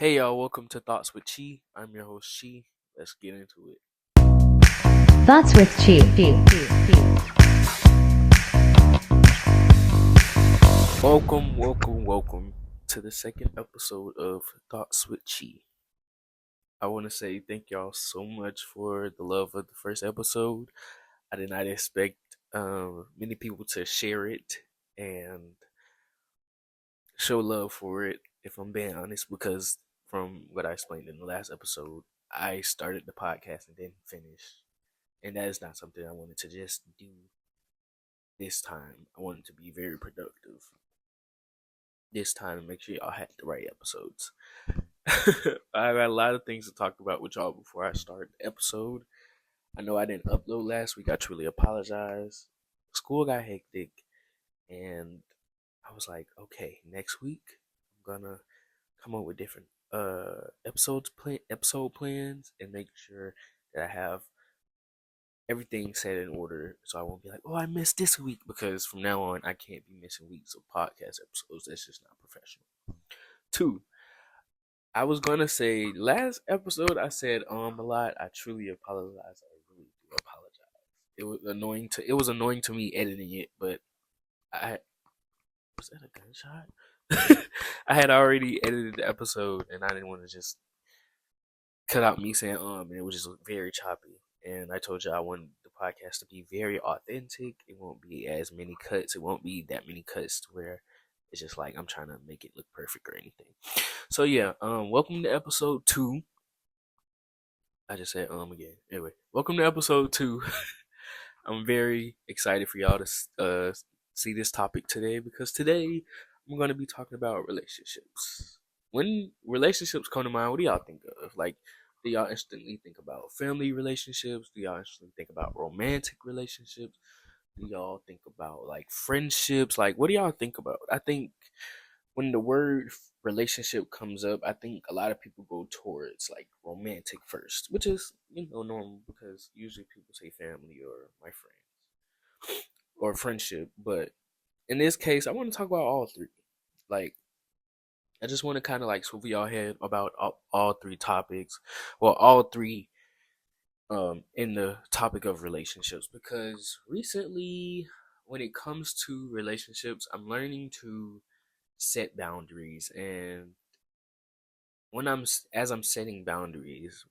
Hey y'all, welcome to Thoughts with Chi. I'm your host Chi. Let's get into it. Thoughts with Chi. Welcome to the second episode of Thoughts with Chi. I want to say thank y'all so much for the love of the first episode. I did not expect many people to share it and show love for it, if I'm being honest, because from what I explained in the last episode, I started the podcast and didn't finish. And that is not something I wanted to just do this time. I wanted to be very productive this time and make sure y'all had the right episodes. I got a lot of things to talk about with y'all before I start the episode. I know I didn't upload last week. I truly apologize. School got hectic, and I was like, okay, next week I'm gonna come up with different episode plans and make sure that I have everything set in order so I won't be like, oh, I missed this week, because from now on I can't be missing weeks of podcast episodes. That's just not professional. Two, I was gonna say last episode I said a lot. I truly apologize. I really do apologize. It was annoying to me editing it, but I was that a gunshot? I had already edited the episode and I didn't want to just cut out me saying and it was just very choppy. And I told you I wanted the podcast to be very authentic. It won't be as many cuts. It won't be that many cuts to where it's just like I'm trying to make it look perfect or anything. So yeah, welcome to episode 2. I just said again. Anyway, welcome to episode 2. I'm very excited for y'all to see this topic today, because today I'm going to be talking about relationships. When relationships come to mind, what do y'all think of? Like, do y'all instantly think about family relationships? Do y'all instantly think about romantic relationships? Do y'all think about like friendships? Like, what do y'all think about? I think when the word relationship comes up, I think a lot of people go towards like romantic first, which is, normal, because usually people say family or my friends or friendship. But in this case, I want to talk about all three. Like, I just want to kind of like swivel y'all head about all three topics. Well, all three in the topic of relationships, because recently when it comes to relationships, I'm learning to set boundaries. And as I'm setting boundaries,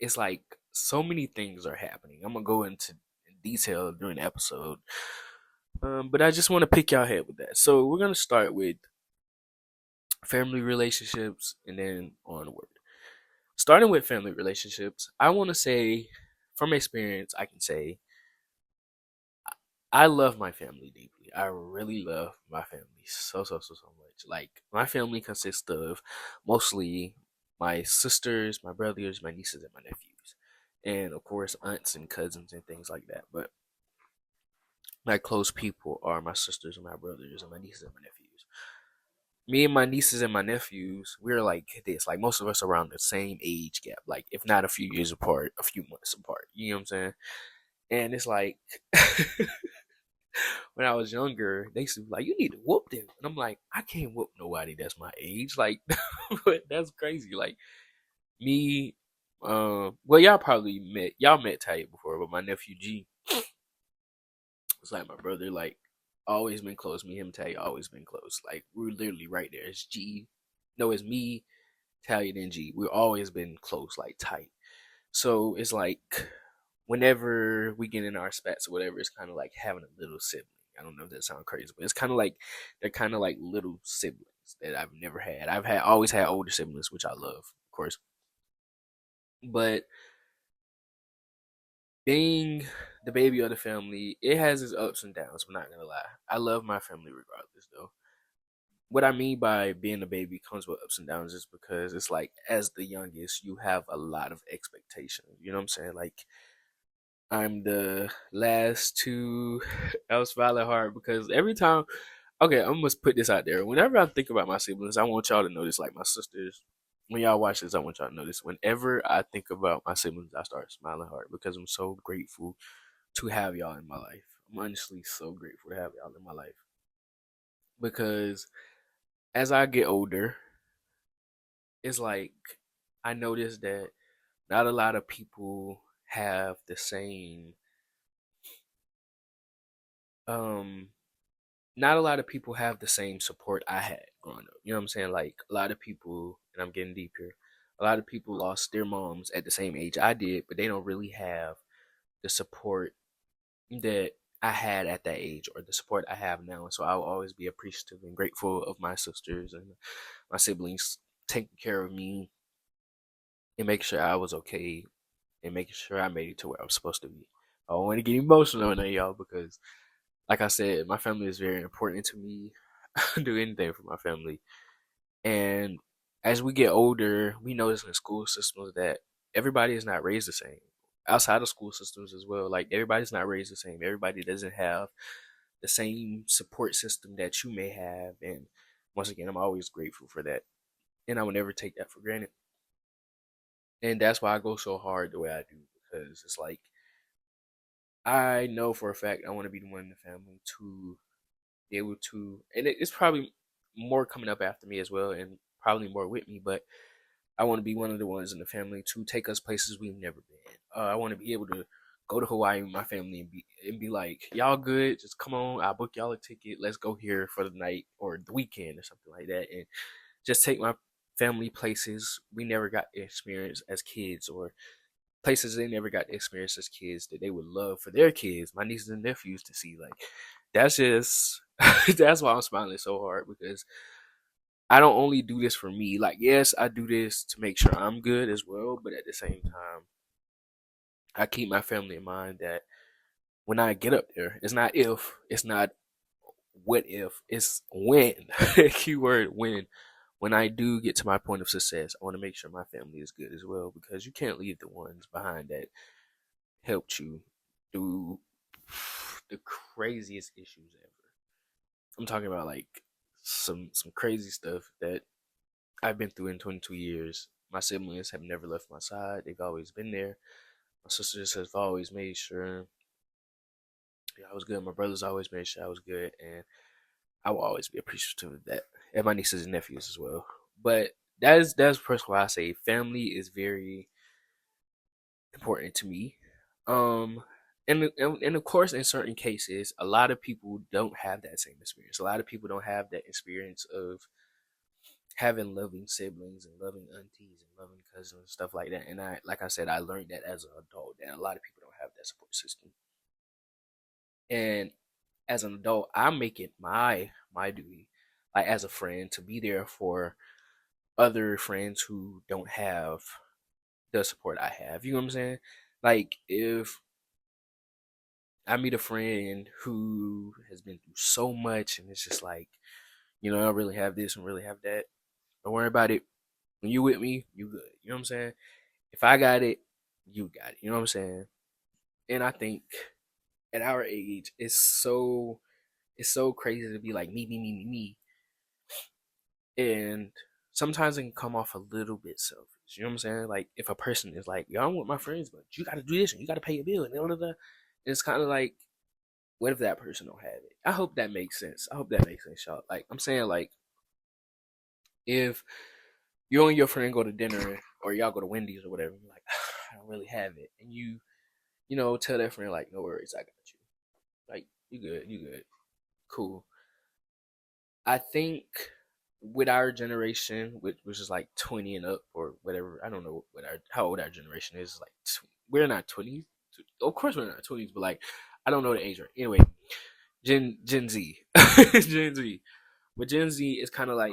it's like so many things are happening. I'm gonna go into detail during the episode, but I just want to pick y'all head with that. So we're gonna start with family relationships and then onward. Starting with family relationships, I want to say, from experience, I can say I love my family deeply. I really love my family so much. Like, my family consists of mostly my sisters, my brothers, my nieces, and my nephews, and of course aunts and cousins and things like that. But my close people are my sisters and my brothers and my nieces and my nephews. Me and my nieces and my nephews, we're like this. Like, most of us around the same age gap. Like, if not a few years apart, a few months apart. You know what I'm saying? And it's like when I was younger, they used to be like, "You need to whoop them," and I'm like, "I can't whoop nobody that's my age." Like, but that's crazy. Like, me, well, y'all met Talia before, but my nephew G was like my brother. Like, always been close. Me, him, Talia always been close. Like, we're literally right there. It's G, no, it's me, Talia, then G. We've always been close, like tight. So it's like whenever we get in our spats or whatever, it's kind of like having a little sibling. I don't know if that sounds crazy, but it's kind of like they're kind of like little siblings that I've never had. Always had older siblings, which I love, of course. But being the baby of the family, it has its ups and downs. I'm not gonna lie. I love my family regardless, though. What I mean by being a baby comes with ups and downs is because it's like, as the youngest, you have a lot of expectations. You know what I'm saying? Like, I'm the last to else Violet Heart, because every time, okay, I'm gonna put this out there. Whenever I think about my siblings, I want y'all to notice, like my sisters, when y'all watch this, I want y'all to notice. Whenever I think about my siblings, I start smiling hard, because I'm so grateful to have y'all in my life. I'm honestly so grateful to have y'all in my life, because as I get older, it's like I noticed that not a lot of people have the same um not a lot of people have the same support I had growing up. You know what I'm saying? Like a lot of people, and I'm getting deep here, a lot of people lost their moms at the same age I did, but they don't really have the support that I had at that age or the support I have now. And so I will always be appreciative and grateful of my sisters and my siblings taking care of me and making sure I was okay and making sure I made it to where I was supposed to be. I don't want to get emotional on that, y'all, because like I said, my family is very important to me. I do anything for my family. And as we get older, we notice in school systems that everybody is not raised the same. Outside of school systems as well, like everybody's not raised the same. Everybody doesn't have the same support system that you may have. And once again, I'm always grateful for that. And I will never take that for granted. And that's why I go so hard the way I do, because it's like I know for a fact I want to be the one in the family to be able to, and it's probably more coming up after me as well, and probably more with me, but I want to be one of the ones in the family to take us places we've never been. I want to be able to go to Hawaii with my family and be like, y'all good? Just come on, I'll book y'all a ticket. Let's go here for the night or the weekend or something like that, and just take my family places we never got to experience as kids, or places they never got to experience as kids that they would love for their kids, my nieces and nephews, to see. Like that's just that's why I'm smiling so hard, because I don't only do this for me. Like, yes, I do this to make sure I'm good as well, but at the same time, I keep my family in mind that when I get up there, it's not if, it's not what if, it's when. Keyword when. When I do get to my point of success, I want to make sure my family is good as well, because you can't leave the ones behind that helped you through the craziest issues ever. I'm talking about like some crazy stuff that I've been through in 22 years. My siblings have never left my side. They've always been there. My sisters have always made sure I was good. My brothers always made sure I was good, and I will always be appreciative of that. And my nieces and nephews as well. But that's first why I say family is very important to me. Um, and of course, in certain cases, a lot of people don't have that same experience. A lot of people don't have that experience of having loving siblings and loving aunties and loving cousins and stuff like that. And I, like I said, I learned that as an adult, that a lot of people don't have that support system. And as an adult, I make it my duty, like as a friend, to be there for other friends who don't have the support I have. You know what I'm saying? Like if I meet a friend who has been through so much and it's just like, I don't really have this and really have that. Don't worry about it. When you with me, you good. You know what I'm saying? If I got it, you got it. You know what I'm saying? And I think at our age, it's so crazy to be like me. And sometimes it can come off a little bit selfish. You know what I'm saying? Like if a person is like, "Yo, I'm with my friends, but you got to do this and you got to pay your bill," and blah, blah, blah. It's kind of like, what if that person don't have it? I hope that makes sense. I hope that makes sense, y'all. Like I'm saying, like if you and your friend go to dinner or y'all go to Wendy's or whatever, you're like, I don't really have it, and you tell that friend like, no worries, I got you. Like you good, cool. I think with our generation, which is like 20 and up or whatever, I don't know how old our generation is. Like we're not 20s. Of course, we're not 20s, but like I don't know the age right. Anyway, Gen Z, Gen Z. But Gen Z is kind of like,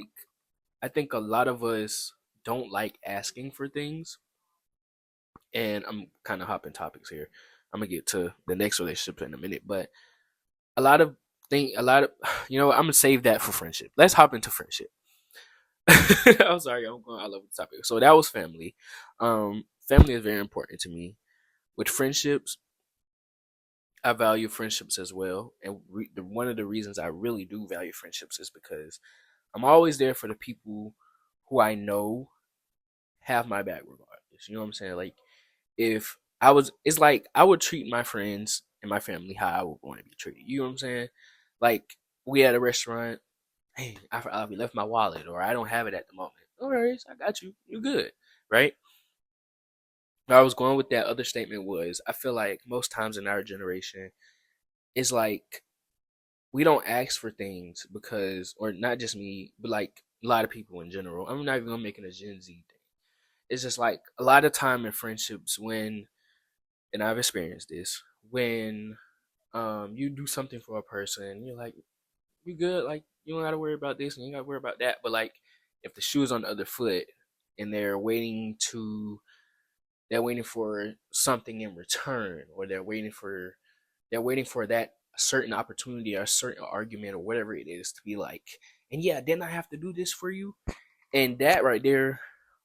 I think a lot of us don't like asking for things, and I'm kind of hopping topics here. I'm gonna get to the next relationship in a minute, but a lot of a lot of I'm gonna save that for friendship. Let's hop into friendship. I'm sorry, I'm going all over the topic. So that was family. Family is very important to me. With friendships, I value friendships as well, and one of the reasons I really do value friendships is because I'm always there for the people who I know have my back regardless. You know what I'm saying? Like if it's like I would treat my friends and my family how I would want to be treated. You know what I'm saying? Like we at a restaurant, hey, I left my wallet or I don't have it at the moment. no worries, I got you. You good, right? Where I was going with that other statement was I feel like most times in our generation, it's like we don't ask for things because, or not just me, but like a lot of people in general. I'm not even gonna make it a Gen Z thing. It's just like a lot of time in friendships when, and I've experienced this, when you do something for a person, you're like, you good, like you don't gotta worry about this and you gotta worry about that. But like if the shoe is on the other foot and they're waiting for something in return, or they're waiting for that certain opportunity or a certain argument or whatever it is to be like, and yeah, didn't I have to do this for you? And that right there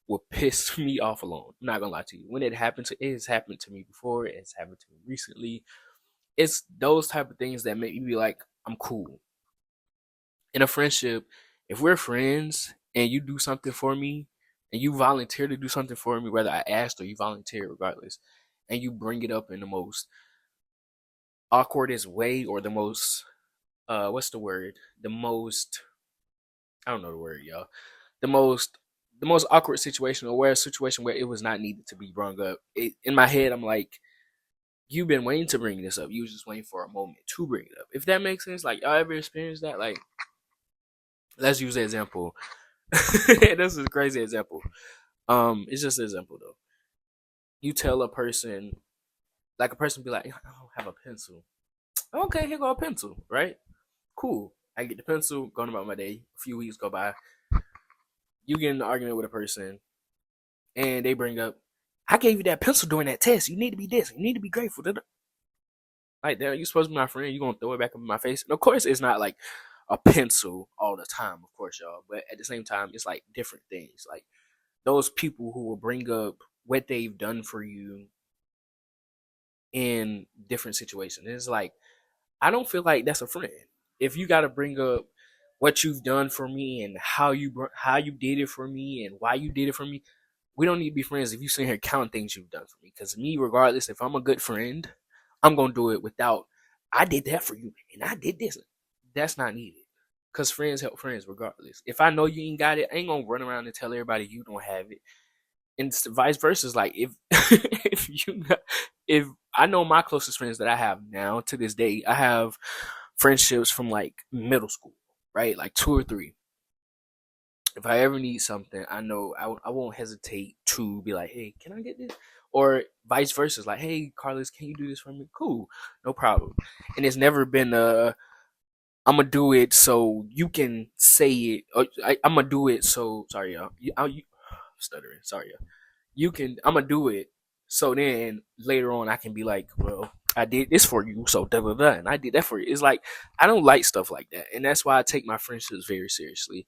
will piss me off alone. I'm not gonna lie to you. When it has happened to me before, it's happened to me recently. It's those type of things that make me be like, I'm cool. In a friendship, if we're friends and you do something for me and you volunteer to do something for me, whether I asked or you volunteer, regardless, and you bring it up in the most awkwardest way or the most what's the word? The most I don't know the word, y'all. The most the most awkward situation, or where a situation where it was not needed to be brought up. In my head, I'm like, you've been waiting to bring this up. You was just waiting for a moment to bring it up. If that makes sense, like y'all ever experienced that? Like, let's use an example. This is a crazy example. It's just an example though. You tell a person, like a person be like, I don't have a pencil. Okay, here go a pencil, right? Cool. I get the pencil, going about my day. A few weeks go by. You get in an argument with a person, and they bring up, I gave you that pencil during that test. You need to be this. You need to be grateful. Like, damn, you supposed to be my friend. You gonna throw it back up in my face? And of course, it's not like a pencil all the time, of course, y'all. But at the same time, it's like different things. Like those people who will bring up what they've done for you in different situations. It's like I don't feel like that's a friend. If you got to bring up what you've done for me and how you did it for me and why you did it for me, we don't need to be friends if you sit here counting things you've done for me. Because me, regardless, if I'm a good friend, I'm gonna do it without I did that for you and I did this. That's not needed. Cause friends help friends regardless. If I know you ain't got it, I ain't gonna run around and tell everybody you don't have it. And vice versa. Is like if if I know my closest friends that I have now to this day, I have friendships from like middle school, right? Like two or three. If I ever need something, I know I won't hesitate to be like, hey, can I get this? Or vice versa, like, hey, Carlos, can you do this for me? Cool, no problem. And it's never been I'm gonna do it so you can say it. Or I'm gonna do it so sorry, y'all. Stuttering. Sorry, y'all. I'm gonna do it so then later on I can be like, well, I did this for you, so da da da, and I did that for you. It's like I don't like stuff like that, and that's why I take my friendships very seriously.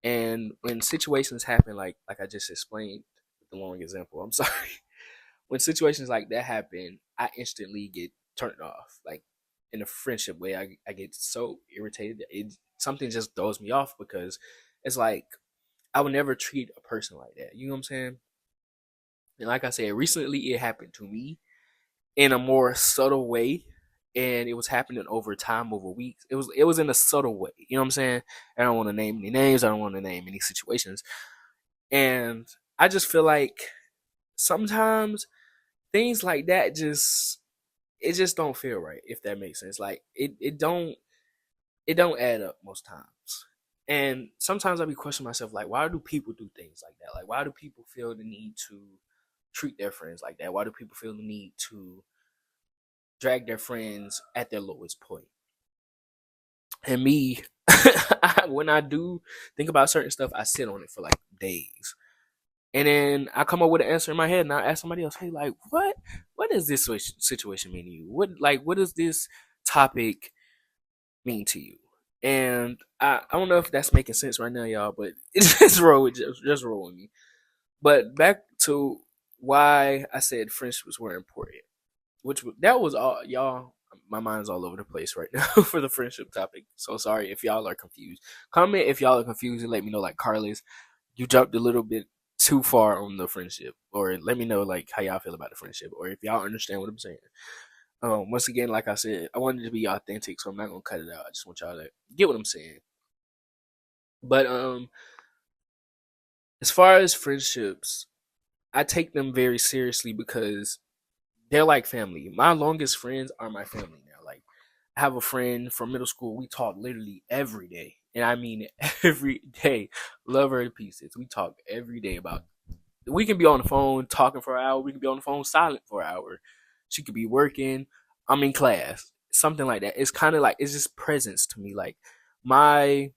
And when situations happen, like I just explained with the long example, I'm sorry. When situations like that happen, I instantly get turned off. Like in a friendship way, I get so irritated. It something just throws me off because it's like I would never treat a person like that. You know what I'm saying? And like I said, recently it happened to me in a more subtle way. And it was happening over time, over weeks. It was in a subtle way. You know what I'm saying? I don't want to name any names. I don't want to name any situations. And I just feel like sometimes things like that just don't feel right, if that makes sense. Like it don't add up most times. And sometimes I be questioning myself, like, why do people do things like that? Like, why do people feel the need to treat their friends like that? Why do people feel the need to drag their friends at their lowest point? And me, when I do think about certain stuff, I sit on it for like days. And then I come up with an answer in my head and I ask somebody else, hey, like, what does this situation mean to you? What does this topic mean to you? And I don't know if that's making sense right now, y'all, but it's just roll with me. But back to why I said friendships were important, that was all, y'all. My mind's all over the place right now for the friendship topic. So sorry if y'all are confused. Comment if y'all are confused and let me know. Like, Carlos, you jumped a little bit too far on the friendship, or let me know like how y'all feel about the friendship, or if y'all understand what I'm saying. Once again, like I said, I wanted to be authentic, so I'm not gonna cut it out. I just want y'all to get what I'm saying. But as far as friendships, I take them very seriously because they're like family. My longest friends are my family now. Like, I have a friend from middle school. We talk literally every day, and I mean every day. Love her to pieces. We talk every day about. We can be on the phone talking for an hour. We can be on the phone silent for an hour. She could be working. I'm in class. Something like that. It's kind of like it's just presence to me. Like my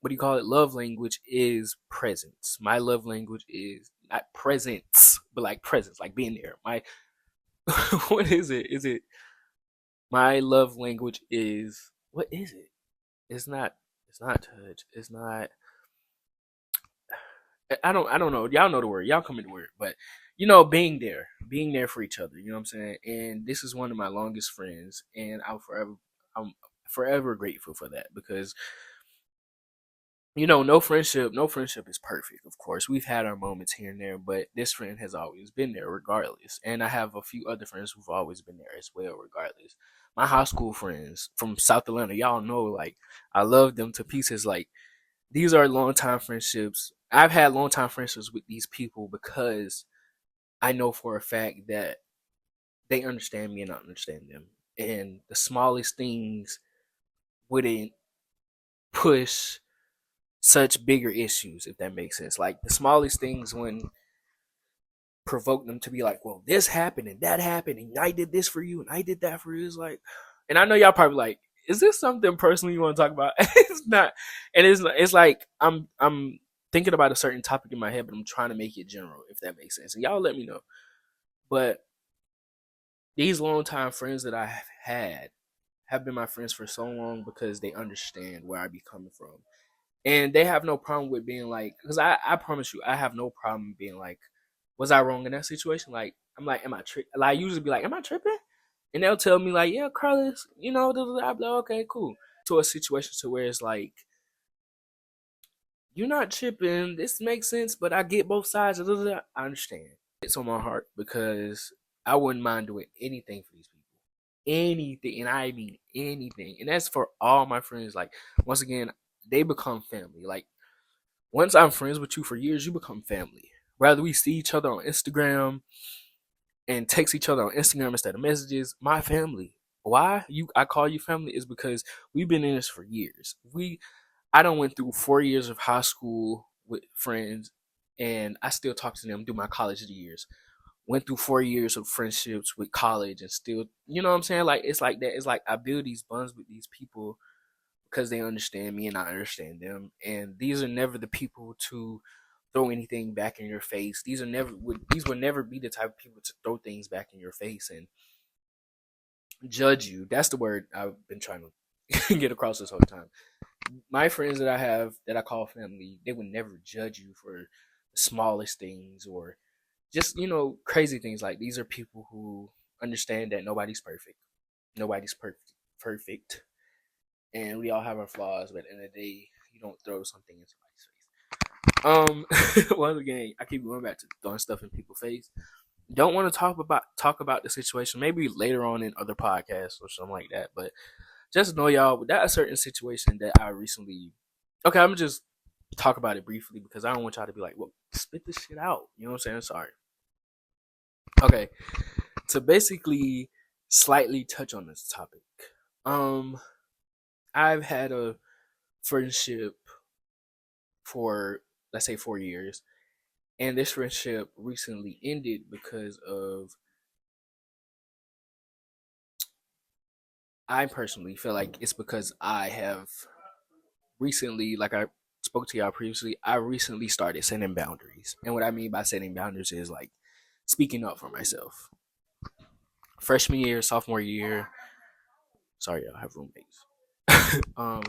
what do you call it? Love language is presence. My love language is not presence, but like presence, like being there. My what is it? Is it my love language is what is it? It's not it's not touch. It's not I don't know. Y'all know the word. Y'all come in the word. But being there. Being there for each other. You know what I'm saying? And this is one of my longest friends and I'm forever grateful for that because no friendship is perfect, of course. We've had our moments here and there, but this friend has always been there regardless. And I have a few other friends who've always been there as well, regardless. My high school friends from South Atlanta, y'all know, like, I love them to pieces. Like, these are long time friendships. I've had long time friendships with these people because I know for a fact that they understand me and I understand them. And the smallest things wouldn't push such bigger issues, if that makes sense. Like the smallest things when provoke them to be like, well, this happened and that happened and I did this for you and I did that for you. It's like, and I know y'all probably like, is this something personally you want to talk about? It's not, and it's like I'm thinking about a certain topic in my head, but I'm trying to make it general, if that makes sense. And y'all let me know. But these longtime friends that I have had have been my friends for so long because they understand where I be coming from. And they have no problem with being like, because I promise you, I have no problem being like, was I wrong in that situation? Like, I'm like, am I tripping? Like, I usually be like, am I tripping? And they'll tell me like, yeah, Carlos, blah, blah, blah. I'm like, okay, cool. To a situation to where it's like, you're not tripping. This makes sense, but I get both sides. Blah, blah, blah. I understand. It's on my heart because I wouldn't mind doing anything for these people. Anything, and I mean anything. And that's for all my friends. Like, once again, they become family. Like, once I'm friends with you for years, you become family. Rather we see each other on Instagram and text each other on Instagram instead of messages, my family. Why I call you family is because we've been in this for years. I done went through 4 years of high school with friends, and I still talk to them through my college years. Went through 4 years of friendships with college, and still, you know what I'm saying? Like it's like that. It's like I build these bonds with these people because they understand me and I understand them. And these are never the people to throw anything back in your face. These would never be the type of people to throw things back in your face and judge you. That's the word I've been trying to get across this whole time. My friends that I have that I call family, they would never judge you for the smallest things or just, crazy things. Like these are people who understand that nobody's perfect. Nobody's perfect. And we all have our flaws, but at the end of the day, you don't throw something in somebody's face. Once again, I keep going back to throwing stuff in people's face. Don't want to talk about the situation. Maybe later on in other podcasts or something like that. But just know, y'all, that a certain situation that I recently. Okay, I'm gonna just talk about it briefly because I don't want y'all to be like, "Well, spit this shit out." You know what I'm saying? Sorry. Okay, to basically slightly touch on this topic. Um, I've had a friendship for, let's say, 4 years, and this friendship recently ended because of, I personally feel like it's because I have recently, like I spoke to y'all previously, I recently started setting boundaries. And what I mean by setting boundaries is like speaking up for myself. Freshman year, sophomore year, sorry, I have roommates. um,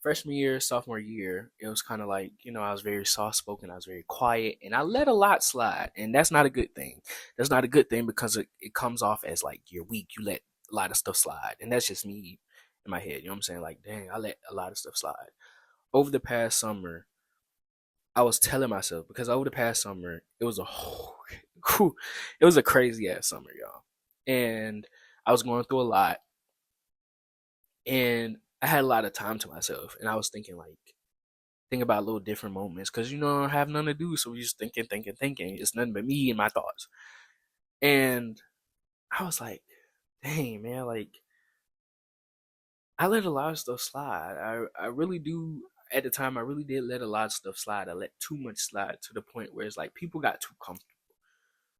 Freshman year, sophomore year, it was kind of like, I was very soft spoken, I was very quiet, and I let a lot slide. And that's not a good thing. That's not a good thing because it comes off as like you're weak. You let a lot of stuff slide. And that's just me in my head. You know what I'm saying? Like, dang, I let a lot of stuff slide. Over the past summer, I was telling myself because over the past summer, it was it was a crazy ass summer, y'all. And I was going through a lot, and I had a lot of time to myself, and I was thinking like, think about little different moments because I don't have nothing to do, so we just thinking. It's nothing but me and my thoughts. And I was like, dang man, like I let a lot of stuff slide. I really do. At the time, I really did let a lot of stuff slide. I let too much slide to the point where it's like people got too comfortable.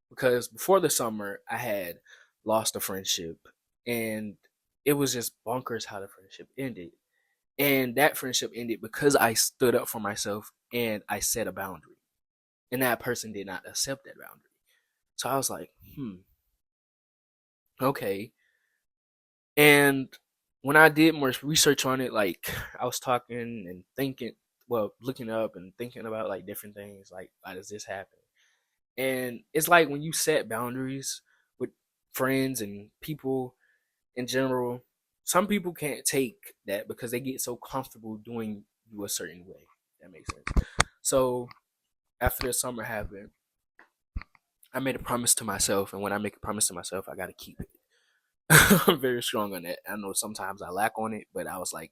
Because before the summer, I had lost a friendship, and it was just bonkers how the friendship ended. And that friendship ended because I stood up for myself and I set a boundary, and that person did not accept that boundary. So I was like, okay. And when I did more research on it, like I was talking and thinking, well, looking up and thinking about like different things, like why does this happen? And it's like when you set boundaries with friends and people in general, some people can't take that because they get so comfortable doing you a certain way. That makes sense. So after the summer happened, I made a promise to myself, and when I make a promise to myself, I gotta keep it. I'm very strong on that. I know sometimes I lack on it, but I was like,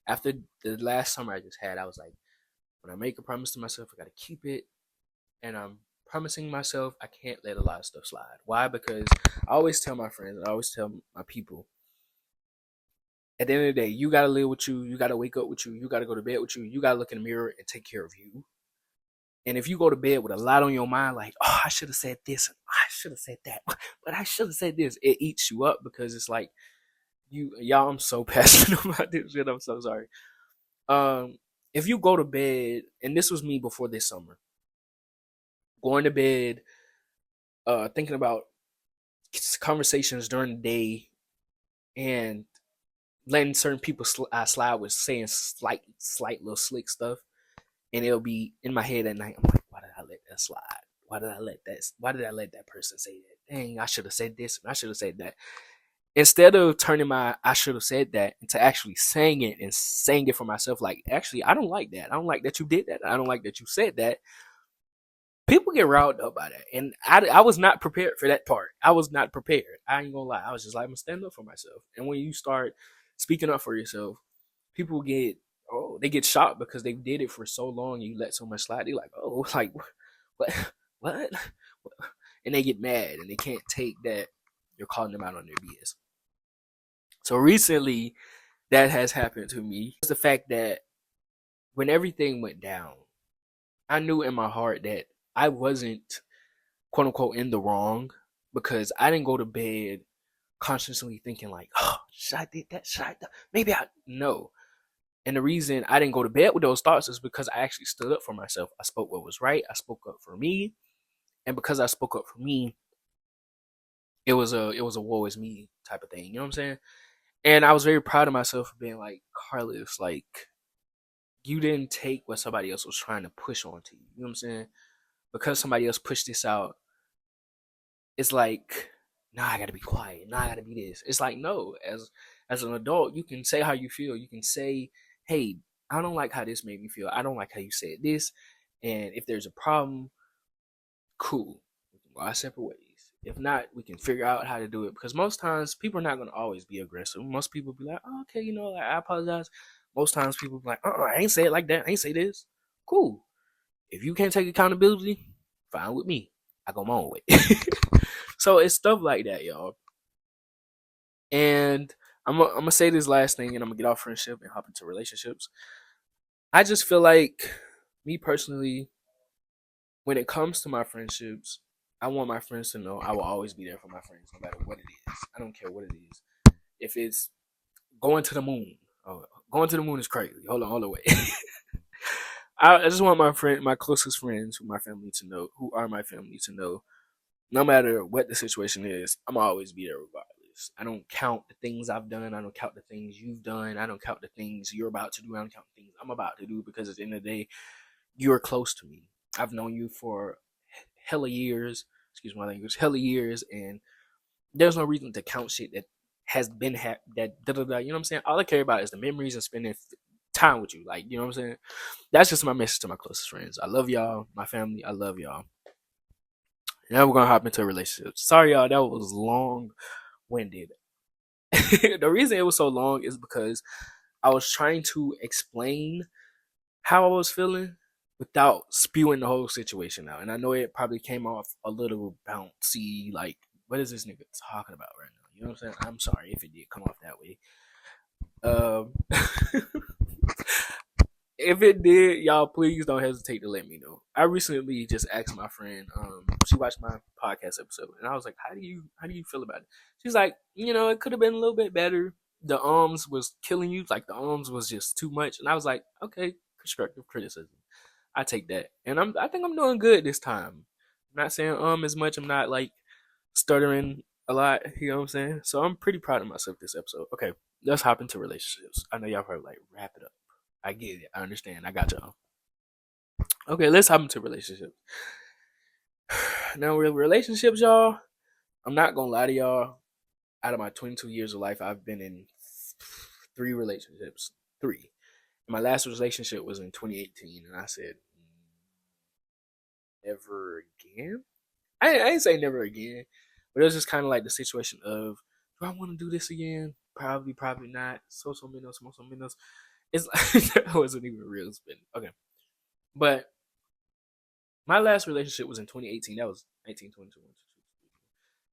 after the last summer I just had, I was like, when I make a promise to myself, I gotta keep it, and I'm promising myself I can't let a lot of stuff slide. Why? Because I always tell my friends, I always tell my people, at the end of the day, you gotta live with you, you gotta wake up with you, you gotta go to bed with you gotta look in the mirror and take care of you. And if you go to bed with a lot on your mind, like, oh, I should have said this, and I should have said that, but I should have said this, it eats you up because it's like y'all, I'm so passionate about this shit. I'm so sorry. Um, if you go to bed, and this was me before this summer, going to bed, thinking about conversations during the day, and letting certain people slide with saying slight little slick stuff, and it'll be in my head at night. I'm like, why did I let that slide? Why did I let that? Why did I let that person say that? Dang, I should have said this and I should have said that. Instead of turning my I should have said that into actually saying it and saying it for myself, like, actually, I don't like that. I don't like that you did that. I don't like that you said that. People get riled up by that. And I was not prepared for that part. I was not prepared. I ain't gonna lie. I was just like, I'm gonna stand up for myself. And when you start speaking up for yourself, people they get shocked because they did it for so long and you let so much slide. They're like, oh, like what what? And they get mad and they can't take that you're calling them out on their BS. So recently, that has happened to me. It's the fact that when everything went down, I knew in my heart that I wasn't quote unquote in the wrong because I didn't go to bed consciously thinking like, oh, should I did that? Should I? Maybe I no. And the reason I didn't go to bed with those thoughts is because I actually stood up for myself. I spoke what was right. I spoke up for me, and because I spoke up for me, it was a woe is me type of thing. You know what I'm saying? And I was very proud of myself for being like, Carlos, like, you didn't take what somebody else was trying to push onto you. You know what I'm saying? Because somebody else pushed this out, it's like, nah, I gotta be quiet. Nah, I gotta be this. It's like, no, as an adult, you can say how you feel. You can say, hey, I don't like how this made me feel. I don't like how you said this. And if there's a problem, cool. We can go our separate ways. If not, we can figure out how to do it. Because most times people are not gonna always be aggressive. Most people be like, oh, okay, like, I apologize. Most times people be like, I ain't say it like that. I ain't say this. Cool. If you can't take accountability, fine with me. I go my own way. So it's stuff like that, y'all. And I'm gonna say this last thing, and I'm gonna get off friendship and hop into relationships. I just feel like, me personally, when it comes to my friendships, I want my friends to know I will always be there for my friends, no matter what it is. I don't care what it is. If it's going to the moon, oh, going to the moon is crazy. Hold on, wait. I just want my closest friends, who are my family, to know, no matter what the situation is, I'm always be there regardless. I don't count the things I've done. I don't count the things you've done. I don't count the things you're about to do. I don't count the things I'm about to do because at the end of the day, you're close to me. I've known you for hella years. Excuse my language, hella years, and there's no reason to count shit that has been that da da da. You know what I'm saying? All I care about is the memories and spending time with you. Like, you know what I'm saying? That's just my message to my closest friends. I love y'all, my family. I love y'all. Now we're gonna hop into a relationship. Sorry, y'all, that was long winded. The reason it was so long is because I was trying to explain how I was feeling without spewing the whole situation out. And I know it probably came off a little bouncy, like, what is this nigga talking about right now? You know what I'm saying? I'm sorry if it did come off that way. Um, if it did, y'all please don't hesitate to let me know. I recently just asked my friend, she watched my podcast episode, and I was like, how do you feel about it? She's like, it could have been a little bit better. The was killing you, like the was just too much. And I was like, okay, constructive criticism. I take that. And I think I'm doing good this time. I'm not saying as much, I'm not like stuttering a lot, you know what I'm saying? So I'm pretty proud of myself this episode. Okay, let's hop into relationships. I know y'all probably like wrap it up. I get it. I understand. I got y'all. Okay, let's hop into relationships. Now, with relationships, y'all, I'm not gonna lie to y'all. Out of my 22 years of life, I've been in 3 relationships. 3. My last relationship was in 2018, and I said, never again. I ain't say never again, but it was just kind of like the situation of, do I want to do this again? Probably, probably not. So menos, so menos. It's like, that wasn't even real spin. Okay, but my last relationship was in 2018. That was 19, 20,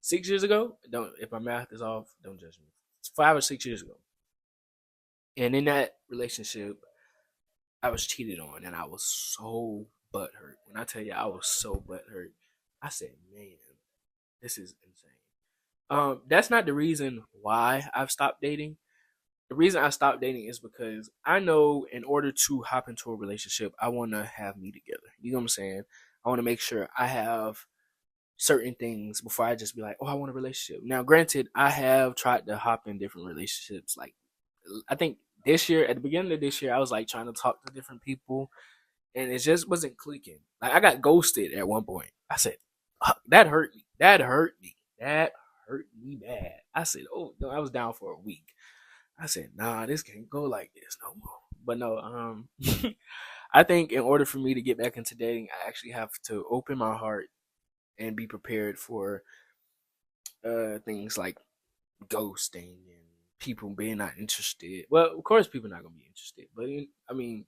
6 years ago. Don't, if my math is off, don't judge me. It's 5 or 6 years ago. And in that relationship, I was cheated on, and I was so butthurt. When I tell you I was so butthurt, I said, man, this is insane. That's not the reason why I've stopped dating. The reason I stopped dating is because I know in order to hop into a relationship, I want to have me together. You know what I'm saying? I want to make sure I have certain things before I just be like, oh, I want a relationship. Now, granted, I have tried to hop in different relationships. Like, I think this year, at the beginning of this year, I was like trying to talk to different people, and it just wasn't clicking. Like, I got ghosted at one point. I said, that hurt me. That hurt me. That hurt me bad. I said, oh no, I was down for a week. I said, nah, this can't go like this no more. But no, I think in order for me to get back into dating, I actually have to open my heart and be prepared for things like ghosting and people being not interested. Well, of course, people not gonna be interested, but I mean,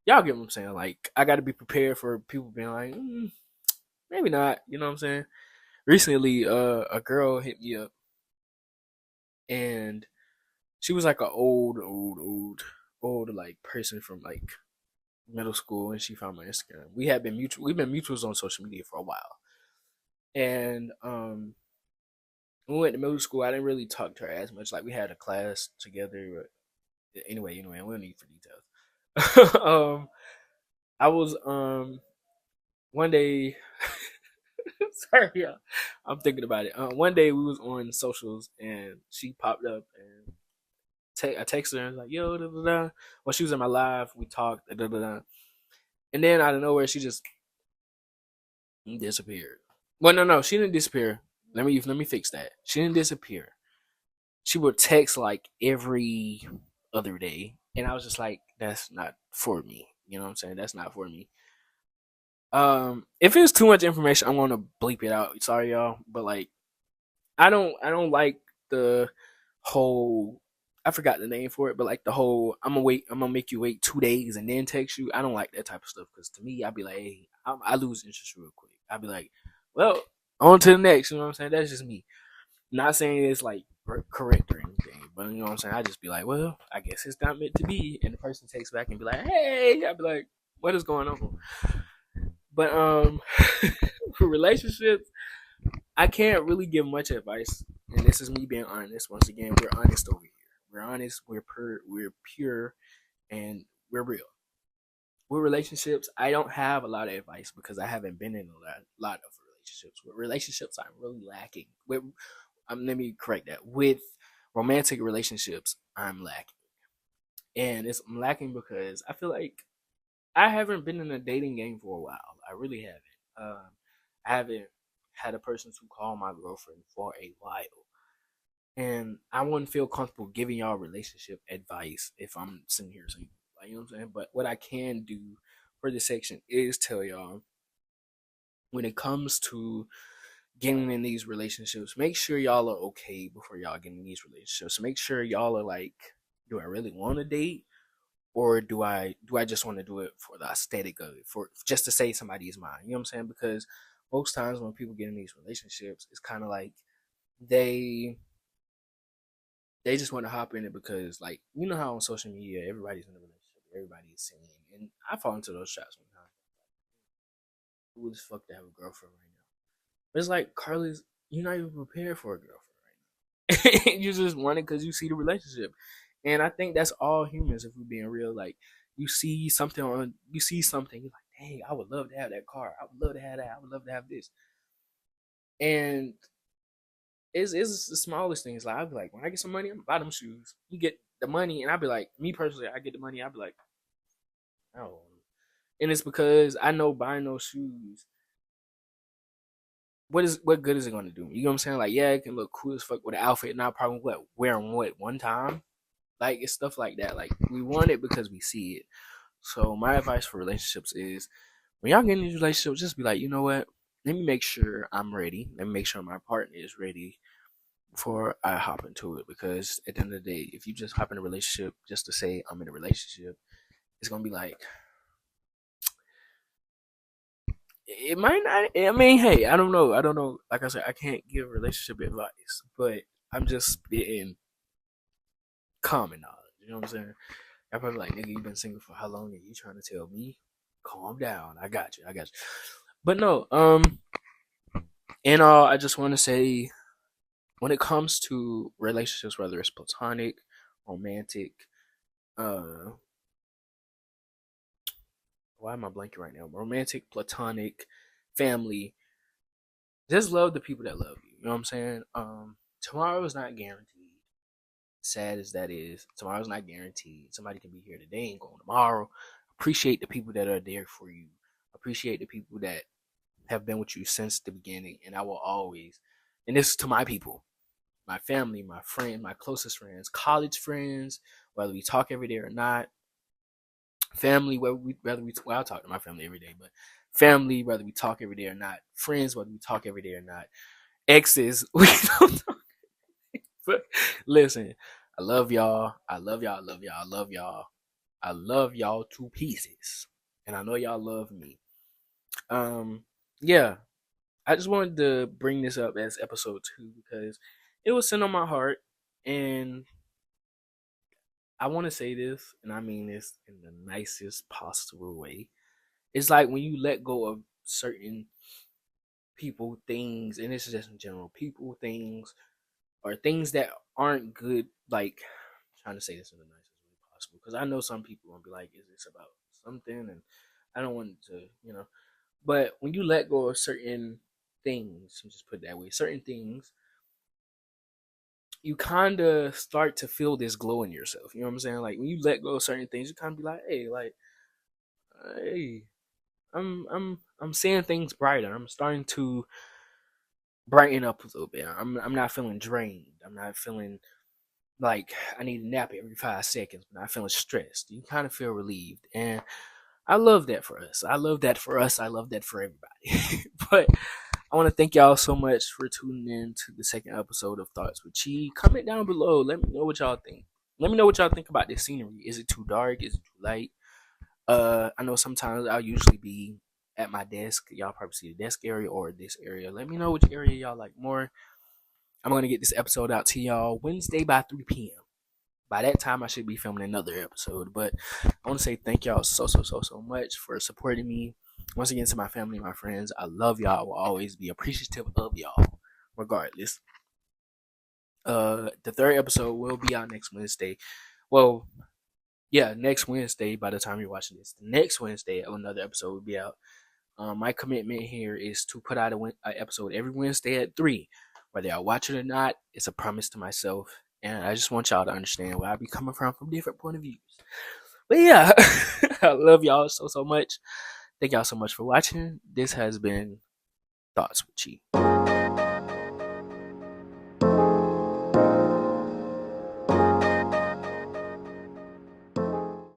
y'all get what I'm saying. Like, I got to be prepared for people being like, maybe not. You know what I'm saying? Recently, a girl hit me up, and she was like an old like person from like middle school, and she found my Instagram. We've been mutuals on social media for a while, and when we went to middle school, I didn't really talk to her as much. Like, we had a class together, but anyway, we don't need for details. I was one day. Sorry, yeah, I'm thinking about it. One day we was on socials, and she popped up, and I texted her and was like, yo, da, da, da. When she was in my live, we talked, da, da, da. And then out of nowhere, she just disappeared. Well, no, she didn't disappear. Let me fix that. She didn't disappear. She would text like every other day, and I was just like, that's not for me. You know what I'm saying? That's not for me. If it's too much information, I'm gonna bleep it out. Sorry, y'all, but like, I don't like the whole. I forgot the name for it, but like the whole I'm gonna make you wait 2 days and then text you. I don't like that type of stuff, because to me, I'd be like, hey, I lose interest real quick. I'd be like, well, on to the next. You know what I'm saying? That's just me. Not saying it's like correct or anything, but you know what I'm saying. I just be like, well, I guess it's not meant to be, and the person takes back and be like, hey, I'd be like, what is going on? But for relationships, I can't really give much advice, and this is me being honest. Once again, we're honest over here. We're honest. We're pure, and we're real. With relationships, I don't have a lot of advice because I haven't been in a lot of relationships. With relationships, I'm really lacking. Let me correct that. With romantic relationships, I'm lacking, and I'm lacking because I feel like I haven't been in a dating game for a while. I really haven't. I haven't had a person to call my girlfriend for a while, and I wouldn't feel comfortable giving y'all relationship advice if I'm sitting here saying, like, you know what I'm saying. But what I can do for this section is tell y'all, when it comes to getting in these relationships, make sure y'all are okay before y'all get in these relationships. Make sure y'all are like, do I really want to date? or do I just want to do it for the aesthetic of it, for just to say somebody is mine? You know what I'm saying? Because most times when people get in these relationships, it's kind of like they just want to hop in it because, like, you know how on social media everybody's in a relationship, everybody's saying, and I fall into those traps sometimes. Who the fuck to have a girlfriend right now? But it's like, Carlos, you're not even prepared for a girlfriend right now. You just want it because you see the relationship, and I think that's all humans. If we're being real, like, you see something, you're like, dang, I would love to have that car. I would love to have that. I would love to have this. And it's the smallest things. Like, I'll be like, when I get some money, I'm gonna buy them shoes. You get the money, and I'll be like, me personally, I get the money, I'll be like, oh. And it's because I know buying those shoes, what good is it gonna do? You know what I'm saying? Like, yeah, it can look cool as fuck with an outfit, not probably wearing what one time. Like, it's stuff like that. Like, we want it because we see it. So my advice for relationships is, when y'all get in these relationships, just be like, you know what? Let me make sure I'm ready. Let me make sure my partner is ready before I hop into it. Because at the end of the day, if you just hop in a relationship just to say I'm in a relationship, it's gonna be like, it might not. I mean, hey, I don't know. I don't know. Like I said, I can't give relationship advice, but I'm just spitting common knowledge. You know what I'm saying? I'm probably like, nigga, you been single for how long? And you trying to tell me? Calm down. I got you. I got you. But no, in all, I just want to say, when it comes to relationships, whether it's platonic, romantic, uh, why am I blanking right now? Romantic, platonic, family, just love the people that love you. You know what I'm saying? Tomorrow is not guaranteed. Sad as that is, tomorrow's not guaranteed. Somebody can be here today and go tomorrow. Appreciate the people that are there for you. Appreciate the people that have been with you since the beginning. And I will always, and this is to my people, my family, my friend, my closest friends, college friends, whether we talk every day or not, family, well, I talk to my family every day, but family, whether we talk every day or not, friends, whether we talk every day or not, exes, we don't talk. But listen, I love y'all. I love y'all. I love y'all. I love y'all. I love y'all to pieces. And I know y'all love me. Um, yeah. I just wanted to bring this up as episode 2 because it was sent on my heart, and I want to say this, and I mean this in the nicest possible way. It's like when you let go of certain people, things, and this is just in general, people, things, or things that aren't good. Like, I'm trying to say this in the nicest way possible, because I know some people will be like, "Is this about something?" And I don't want to, But when you let go of certain things, just put it that way, certain things, you kind of start to feel this glow in yourself. You know what I'm saying? Like, when you let go of certain things, you kind of be like, hey, I'm seeing things brighter. I'm starting to brighten up a little bit. I'm not feeling drained. I'm not feeling like I need a nap every 5 seconds. I'm not feeling stressed. You kind of feel relieved, and I love that for us. I love that for us. I love that for everybody. But I want to thank y'all so much for tuning in to the second episode of Thoughts with Chi. Comment down below. Let me know what y'all think. Let me know what y'all think about this scenery. Is it too dark? Is it too light? I know sometimes I'll usually be at my desk. Y'all probably see the desk area or this area. Let me know which area y'all like more. I'm gonna get this episode out to y'all Wednesday by 3 p.m. By that time, I should be filming another episode. But I want to say thank y'all so much for supporting me. Once again, to my family, my friends, I love y'all. I will always be appreciative of y'all, regardless. The third episode will be out next Wednesday. Well, yeah, next Wednesday. By the time you're watching this, next Wednesday, another episode will be out. My commitment here is to put out an episode every Wednesday at 3. Whether I watch it or not, it's a promise to myself. And I just want y'all to understand where I be coming from different point of views. But yeah, I love y'all so much. Thank y'all so much for watching. This has been Thoughts with Chi.